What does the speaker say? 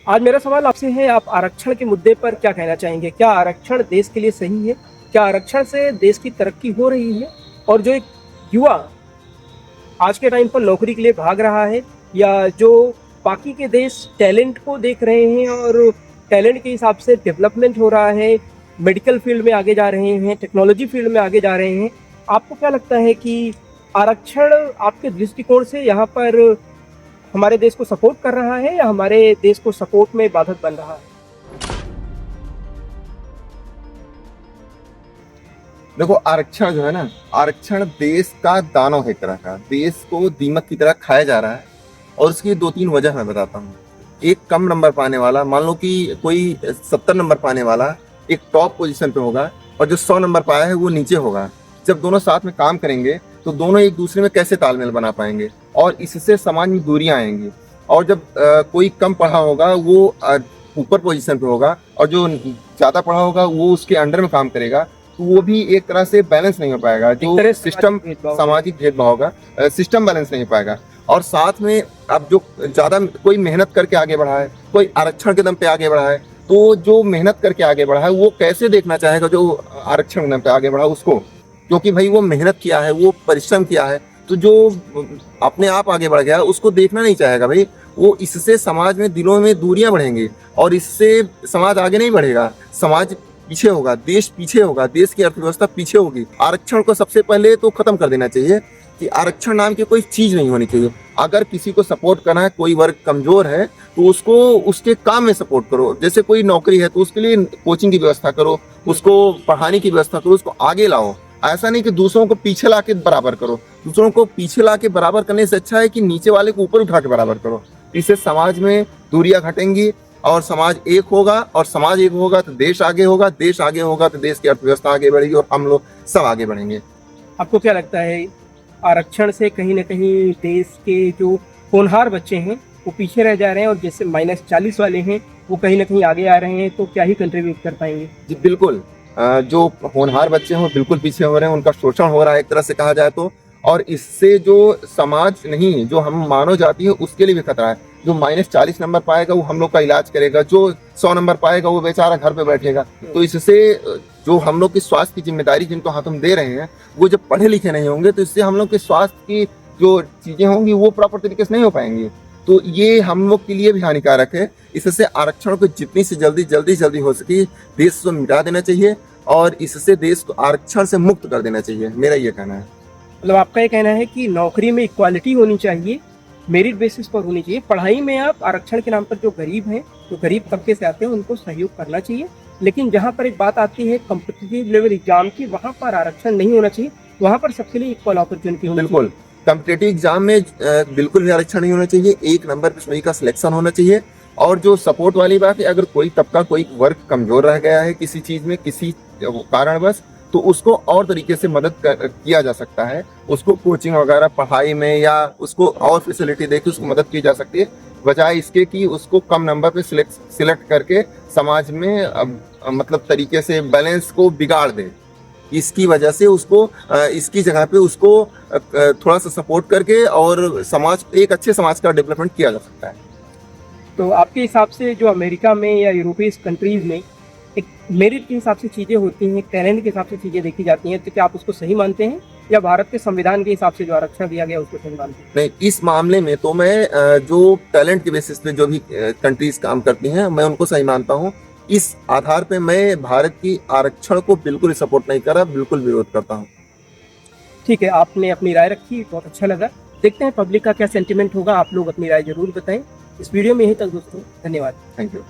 आज मेरा सवाल आपसे है, आप आरक्षण के मुद्दे पर क्या कहना चाहेंगे? क्या आरक्षण देश के लिए सही है? क्या आरक्षण से देश की तरक्की हो रही है? और जो एक युवा आज के टाइम पर नौकरी के लिए भाग रहा है, या जो बाकी के देश टैलेंट को देख रहे हैं और टैलेंट के हिसाब से डेवलपमेंट हो रहा है, मेडिकल फील्ड में आगे जा रहे हैं, टेक्नोलॉजी फील्ड में आगे जा रहे हैं, आपको क्या लगता है कि आरक्षण आपके दृष्टिकोण से यहाँ पर हमारे देश को सपोर्ट कर रहा है या हमारे देश को सपोर्ट में बाधक बन रहा है? देखो, आरक्षण जो है ना, आरक्षण देश का दानव है, एक तरह का देश को दीमक की तरह खाया जा रहा है। और उसकी 2-3 वजह मैं बताता हूँ। एक कम नंबर पाने वाला, मान लो कि कोई 70 नंबर पाने वाला एक टॉप पोजीशन पे होगा, और जो 100 नंबर पाया है वो नीचे होगा। जब दोनों साथ में काम करेंगे तो दोनों एक दूसरे में कैसे तालमेल बना पाएंगे, और इससे समाज में दूरियां आएंगी। और जब कोई कम पढ़ा होगा वो ऊपर पोजीशन पे होगा, और जो ज्यादा पढ़ा होगा वो उसके अंडर में काम करेगा, तो वो भी एक तरह से बैलेंस नहीं हो पाएगा। जो सिस्टम, सामाजिक भेदभाव होगा, सिस्टम बैलेंस नहीं हो पाएगा। और साथ में अब जो ज्यादा कोई मेहनत करके आगे बढ़ा है, कोई आरक्षण के दम पे आगे बढ़ा है, तो जो मेहनत करके आगे बढ़ा है वो कैसे देखना चाहेगा जो आरक्षण के दम पे आगे बढ़ा उसको? क्योंकि भाई वो मेहनत किया है, वो परिश्रम किया है, तो जो अपने आप आगे बढ़ गया उसको देखना नहीं चाहेगा भाई। वो इससे समाज में दिलों में दूरियां बढ़ेंगी, और इससे समाज आगे नहीं बढ़ेगा, समाज पीछे होगा, देश पीछे होगा, देश की अर्थव्यवस्था पीछे होगी। आरक्षण को सबसे पहले तो खत्म कर देना चाहिए कि आरक्षण नाम की कोई चीज नहीं होनी चाहिए। अगर किसी को सपोर्ट करना है, कोई वर्ग कमजोर है, तो उसको उसके काम में सपोर्ट करो। जैसे कोई नौकरी है तो उसके लिए कोचिंग की व्यवस्था करो, उसको पढ़ाने की व्यवस्था करो, उसको आगे लाओ। ऐसा नहीं कि दूसरों को पीछे ला के बराबर करो। दूसरों को पीछे ला के बराबर करने से अच्छा है कि नीचे वाले को ऊपर उठा के बराबर करो। इससे समाज में दूरियां घटेंगी और समाज एक होगा, और समाज एक होगा तो देश आगे होगा, देश आगे होगा तो देश की अर्थव्यवस्था आगे बढ़ेगी, और हम लोग सब आगे बढ़ेंगे। आपको क्या लगता है, आरक्षण से कहीं ना कहीं देश के जो होनहार बच्चे हैं वो पीछे रह जा रहे हैं, और जैसे -40 वाले हैं वो कहीं ना कहीं आगे आ रहे हैं, तो क्या ही कंट्रीब्यूट कर पाएंगे? जी बिल्कुल। जो होनहार बच्चे हैं वो बिल्कुल पीछे हो रहे हैं, उनका शोषण हो रहा है एक तरह से कहा जाए तो। और इससे जो समाज नहीं, जो हम मानव जाति है उसके लिए भी खतरा है। जो -40 नंबर पाएगा वो हम लोग का इलाज करेगा, जो 100 नंबर पाएगा वो बेचारा घर पे बैठेगा। तो इससे जो हम लोग की स्वास्थ्य की जिम्मेदारी जिनको हाथ हम दे रहे हैं, वो जब पढ़े लिखे नहीं होंगे तो इससे हम लोग के स्वास्थ्य की जो चीजें होंगी वो प्रॉपर तरीके से नहीं हो पाएंगी। तो ये हम लोग के लिए भी हानिकारक है। इससे आरक्षण को जितनी से जल्दी हो सके देश से मिटा देना चाहिए, और इससे देश को आरक्षण से मुक्त कर देना चाहिए, मेरा ये कहना है। मतलब आपका ये कहना है कि नौकरी में इक्वालिटी होनी चाहिए, मेरिट बेसिस पर होनी चाहिए। पढ़ाई में आप आरक्षण के नाम पर जो गरीब हैं, जो गरीब तबके से आते हैं, उनको सहयोग करना चाहिए। लेकिन जहाँ पर एक बात आती है कॉम्पिटिटिव लेवल एग्जाम की, वहाँ पर आरक्षण नहीं होना चाहिए, वहाँ पर सबके लिए इक्वल अपॉर्चुनिटी होनी चाहिए। बिल्कुल, कॉम्पिटिटिव एग्जाम में बिल्कुल भी आरक्षण नहीं होना चाहिए। एक नंबर पे सभी का सिलेक्शन होना चाहिए। और जो सपोर्ट वाली बात है, अगर कोई तबका, कोई वर्ग कमजोर रह गया है किसी चीज में, किसी कारणवश, तो उसको और तरीके से मदद किया जा सकता है। उसको कोचिंग वगैरह पढ़ाई में, या उसको और फैसिलिटी देके उसको मदद की जा सकती है, बजाय इसके कि उसको कम नंबर पे सिलेक्ट करके समाज में मतलब तरीके से बैलेंस को बिगाड़ दे। इसकी वजह से उसको इसकी जगह पे उसको थोड़ा सा सपोर्ट करके और समाज, एक अच्छे समाज का डेवलपमेंट किया जा सकता है। तो आपके हिसाब से जो अमेरिका में या यूरोपीय कंट्रीज में एक मेरिट के हिसाब से चीज़ें होती हैं, टैलेंट के हिसाब से चीज़ें देखी जाती हैं, तो क्या आप उसको सही मानते हैं, या भारत के संविधान के हिसाब से जो आरक्षण दिया गया उसको सही मानते हैं? नहीं, इस मामले में तो मैं जो टैलेंट के बेसिस पे जो भी कंट्रीज काम करती हैं मैं उनको सही मानता हूँ। इस आधार पे मैं भारत की आरक्षण को बिल्कुल सपोर्ट नहीं कर रहा, बिल्कुल विरोध करता हूँ। ठीक है, आपने अपनी राय रखी, बहुत अच्छा लगा। देखते हैं पब्लिक का क्या सेंटिमेंट होगा, आप लोग अपनी राय जरूर बताएं। इस वीडियो में यहीं तक दोस्तों, धन्यवाद। Thank you.